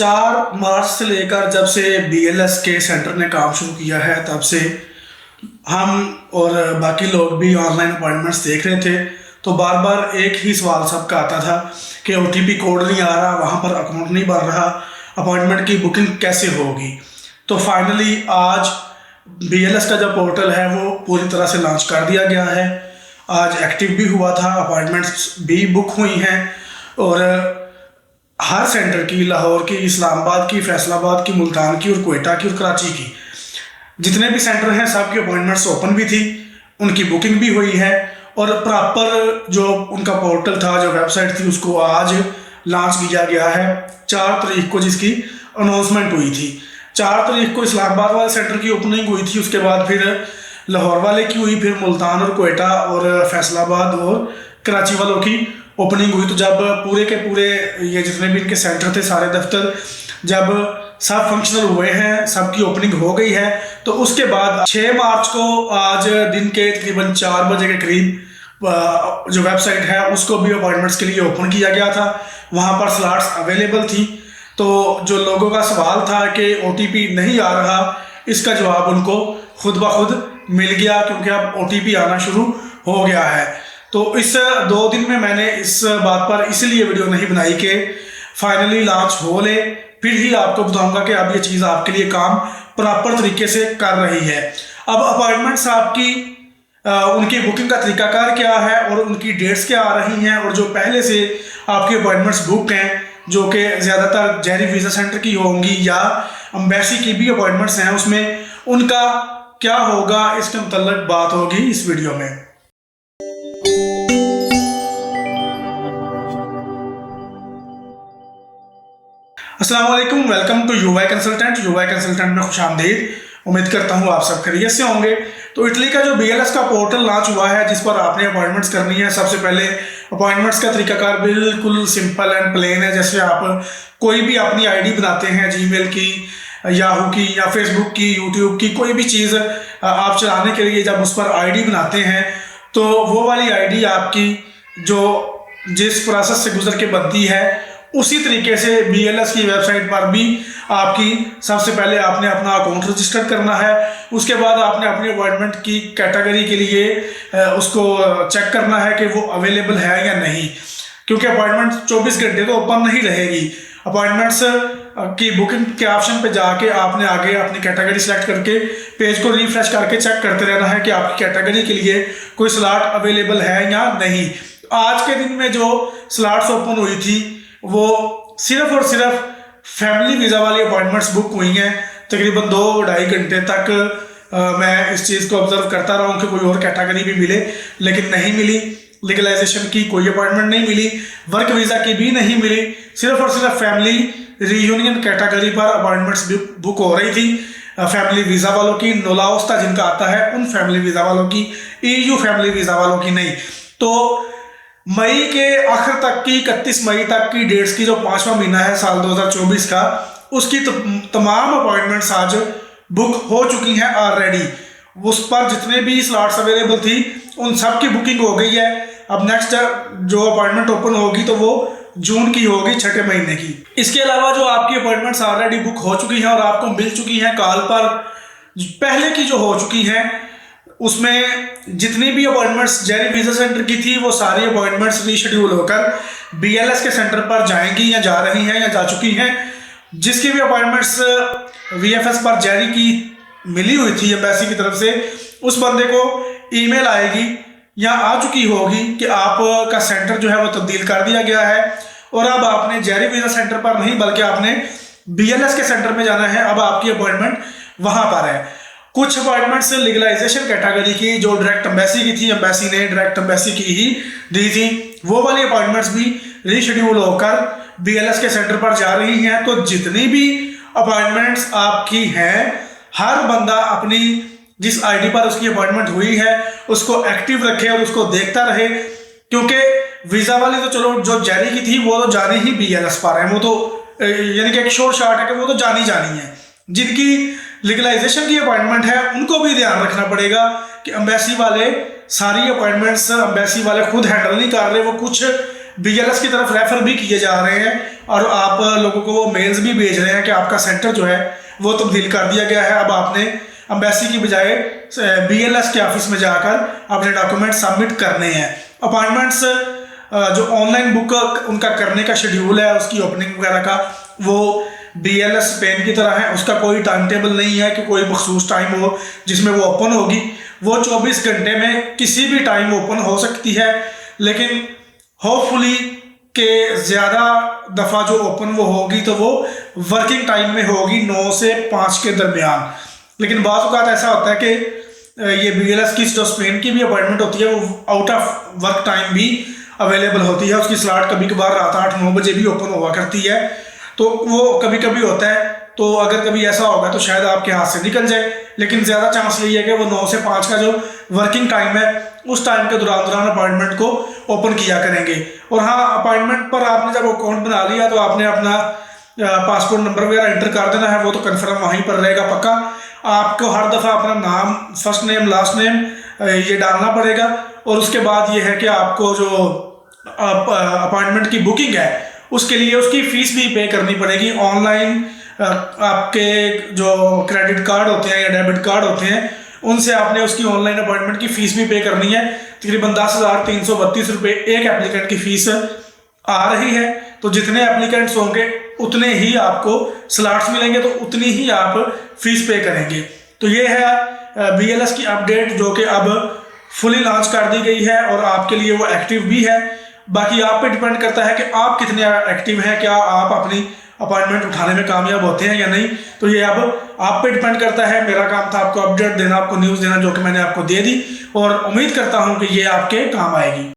4 मार्च से लेकर जब से बीएलएस के सेंटर ने काम शुरू किया है तब से हम और बाकी लोग भी ऑनलाइन अपॉइंटमेंट्स देख रहे थे। तो बार बार एक ही सवाल सबका आता था कि ओटीपी कोड नहीं आ रहा, वहाँ पर अकाउंट नहीं बन रहा, अपॉइंटमेंट की बुकिंग कैसे होगी। तो फाइनली आज बीएलएस का जो पोर्टल है वो पूरी तरह से लॉन्च कर दिया गया है। आज एक्टिव भी हुआ था, अपॉइंटमेंट्स भी बुक हुई हैं और हर सेंटर की, लाहौर की, इस्लामाबाद की, फैसलाबाद की, मुल्तान की और कोयटा की और कराची की, जितने भी सेंटर हैं सबकी अपॉइंटमेंट्स ओपन भी थी, उनकी बुकिंग भी हुई है और प्रॉपर जो उनका पोर्टल था, जो वेबसाइट थी, उसको आज लॉन्च किया गया है 4 तारीख को, जिसकी अनाउंसमेंट हुई थी। 4 तारीख को इस्लामाबाद वाले सेंटर की ओपनिंग हुई थी, उसके बाद फिर लाहौर वाले की हुई, फिर मुल्तान और कोयटा और फैसलाबाद और कराची वालों की ओपनिंग हुई। तो जब पूरे के पूरे ये जितने भी इनके सेंटर थे, सारे दफ्तर जब सब फंक्शनल हुए हैं, सबकी ओपनिंग हो गई है, तो उसके बाद 6 मार्च को आज दिन के तकरीबन 4 बजे के करीब जो वेबसाइट है उसको भी अपॉइंटमेंट्स के लिए ओपन किया गया था। वहाँ पर स्लॉट्स अवेलेबल थी। तो जो लोगों का सवाल था कि ओटीपी नहीं आ रहा, इसका जवाब उनको खुद ब खुद मिल गया, क्योंकि अब ओटीपी आना शुरू हो गया है। तो इस 2 दिन में मैंने इस बात पर इसलिए वीडियो नहीं बनाई कि फाइनली लॉन्च हो ले, फिर ही आपको बताऊंगा कि अब ये चीज़ आपके लिए काम प्रॉपर तरीके से कर रही है। अब अपॉइंटमेंट्स आपकी उनकी बुकिंग का तरीकाकार क्या है और उनकी डेट्स क्या आ रही हैं, और जो पहले से आपकी अपॉइंटमेंट्स बुक हैं, जो कि ज़्यादातर जहरी वीज़ा सेंटर की होंगी या एम्बेसी की भी अपॉइंटमेंट्स हैं, उसमें उनका क्या होगा, इसके मुतल्लिक बात होगी इस वीडियो में। अस्सलाम वालेकुम, welcome to UY consultant. UY consultant में खुशामदीद। उम्मीद करता हूँ आप सब खैरियत से होंगे। तो इटली का जो बीएलएस का पोर्टल लॉन्च हुआ है, जिस पर आपने अपॉइंटमेंट्स करनी है, सबसे पहले अपॉइंटमेंट्स का तरीकाकार बिल्कुल सिंपल एंड प्लेन है। जैसे आप कोई भी अपनी आईडी बनाते हैं, जीमेल की, याहू की या फेसबुक की, यूट्यूब की, कोई भी चीज़ आप चलाने के लिए जब उस पर आईडी बनाते हैं, तो वो वाली आईडी आपकी जो जिस प्रोसेस से गुजर के बनती है, उसी तरीके से बीएलएस की वेबसाइट पर भी आपकी सबसे पहले आपने अपना अकाउंट रजिस्टर करना है। उसके बाद आपने अपनी अपॉइंटमेंट की कैटेगरी के लिए उसको चेक करना है कि वो अवेलेबल है या नहीं, क्योंकि अपॉइंटमेंट 24 घंटे तो ओपन नहीं रहेगी। अपॉइंटमेंट्स की बुकिंग के ऑप्शन पे जाके आपने आगे अपनी कैटेगरी सेलेक्ट करके पेज को रिफ्रेश करके चेक करते रहना है कि आपकी कैटेगरी के लिए कोई स्लॉट अवेलेबल है या नहीं। आज के दिन में जो स्लॉट्स ओपन हुई थी वो सिर्फ और सिर्फ फैमिली वीज़ा वाली अपॉइंटमेंट्स बुक हुई हैं। तकरीबन 2-2.5 घंटे तक मैं इस चीज़ को ऑब्जर्व करता रहा हूँ कि कोई और कैटेगरी भी मिले, लेकिन नहीं मिली। लीगलाइजेशन की कोई अपॉइंटमेंट नहीं मिली, वर्क वीज़ा की भी नहीं मिली। सिर्फ और सिर्फ फैमिली रीयूनियन कैटेगरी पर अपॉइंटमेंट्स बुक हो रही थी। फैमिली वीज़ा वालों की, नोलाउस्ता जिनका आता है उन फैमिली वीज़ा वालों की, ईयू फैमिली वीज़ा वालों की नहीं। तो मई के आखिर तक की, 31 मई तक की डेट्स की, जो 5वां महीना है साल 2024 का, उसकी तमाम अपॉइंटमेंट्स आज बुक हो चुकी हैं ऑलरेडी। उस पर जितने भी स्लॉट्स अवेलेबल थी उन सब की बुकिंग हो गई है। अब नेक्स्ट जो अपॉइंटमेंट ओपन होगी तो वो जून की होगी, 6ठे महीने की। इसके अलावा जो आपकी अपॉइंटमेंट्स ऑलरेडी बुक हो चुकी हैं और आपको मिल चुकी हैं कॉल पर, पहले की जो हो चुकी हैं, उसमें जितनी भी अपॉइंटमेंट्स जहरी वीज़ा सेंटर की थी वो सारी अपॉइंटमेंट्स रीशेड्यूल होकर बीएलएस के सेंटर पर जाएंगी या जा रही हैं या जा चुकी हैं। जिसकी भी अपॉइंटमेंट्स वीएफएस पर जारी की मिली हुई थी एम्बेसी की तरफ से, उस बंदे को ईमेल आएगी या आ चुकी होगी कि आपका सेंटर जो है वो तब्दील कर दिया गया है और अब आपने जहरी वीज़ा सेंटर पर नहीं बल्कि आपने बीएलएस के सेंटर में जाना है। अब आपकी अपॉइंटमेंट वहाँ पर है। कुछ अपॉइंटमेंट्स लीगलाइजेशन कैटेगरी की जो डायरेक्ट एम्बेसी की थी, एम्बेसी ने डायरेक्ट एम्बेसी की ही दी थी, वो वाली अपॉइंटमेंट्स भी रीशेड्यूल होकर बीएलएस के सेंटर पर जा रही हैं। तो जितनी भी अपॉइंटमेंट्स आपकी हैं, हर बंदा अपनी जिस आईडी पर उसकी अपॉइंटमेंट हुई है उसको एक्टिव रखे और उसको देखता रहे, क्योंकि वीज़ा वाली तो चलो जो जारी की थी वो तो जानी ही बीएलएस पर है, वो तो यानी कि एक शोर शॉट है कि वो तो जानी है। जिनकी लीगलाइजेशन की अपॉइंटमेंट है उनको भी ध्यान रखना पड़ेगा कि एम्बेसी वाले सारी अपॉइंटमेंट्स एम्बेसी वाले खुद हैंडल नहीं कर रहे, वो कुछ BLS की तरफ रेफर भी किए जा रहे हैं और आप लोगों को वो मेल्स भी भेज रहे हैं कि आपका सेंटर जो है वो तब्दील कर दिया गया है। अब आपने एम्बेसी की बजाय BLS के ऑफिस में जाकर अपने डॉक्यूमेंट सबमिट करने हैं। अपॉइंटमेंट्स जो ऑनलाइन बुक उनका करने का शेड्यूल है, उसकी ओपनिंग वगैरह का, वो BLS पेन की तरह है। उसका कोई टाइम टेबल नहीं है कि कोई मखसूस टाइम हो जिसमें वो ओपन होगी। वो 24 घंटे में किसी भी टाइम ओपन हो सकती है, लेकिन होपफुली के ज़्यादा दफ़ा जो ओपन वो होगी तो वो वर्किंग टाइम में होगी 9 से 5 के दरमियान। लेकिन बाज़ औक़ात ऐसा होता है कि ये BLS की जो स्पेन की भी अपॉइंटमेंट होती है वो आउट ऑफ वर्क टाइम भी अवेलेबल होती है। उसकी स्लॉट कभी कभार रात 8-9 बजे भी ओपन हुआ करती है, तो वो कभी कभी होता है। तो अगर कभी ऐसा होगा तो शायद आपके हाथ से निकल जाए, लेकिन ज़्यादा चांस यही है कि वो 9 से 5 का जो वर्किंग टाइम है उस टाइम के दौरान अपॉइंटमेंट को ओपन किया करेंगे। और हाँ, अपॉइंटमेंट पर आपने जब अकाउंट बना लिया तो आपने अपना पासपोर्ट नंबर वगैरह एंटर कर देना है, वो तो कन्फर्म वहीं पर रहेगा पक्का। आपको हर दफ़ा अपना नाम, फर्स्ट नेम, लास्ट नेम ये डालना पड़ेगा। और उसके बाद ये है कि आपको जो अपॉइंटमेंट की बुकिंग है उसके लिए उसकी फ़ीस भी पे करनी पड़ेगी। ऑनलाइन आपके जो क्रेडिट कार्ड होते हैं या डेबिट कार्ड होते हैं उनसे आपने उसकी ऑनलाइन अपॉइंटमेंट की फ़ीस भी पे करनी है। तकरीबन 10,332 रुपये एक एप्लीकेंट की फ़ीस आ रही है। तो जितने एप्लीकेंट्स होंगे उतने ही आपको स्लॉट्स मिलेंगे, तो उतनी ही आप फीस पे करेंगे। तो ये है BLS की अपडेट जो कि अब फुली लॉन्च कर दी गई है और आपके लिए वो एक्टिव भी है। बाकी आप पे डिपेंड करता है कि आप कितने एक्टिव हैं, क्या आप अपनी अपॉइंटमेंट उठाने में कामयाब होते हैं या नहीं। तो ये अब आप पे डिपेंड करता है। मेरा काम था आपको अपडेट देना, आपको न्यूज़ देना, जो कि मैंने आपको दे दी और उम्मीद करता हूँ कि ये आपके काम आएगी।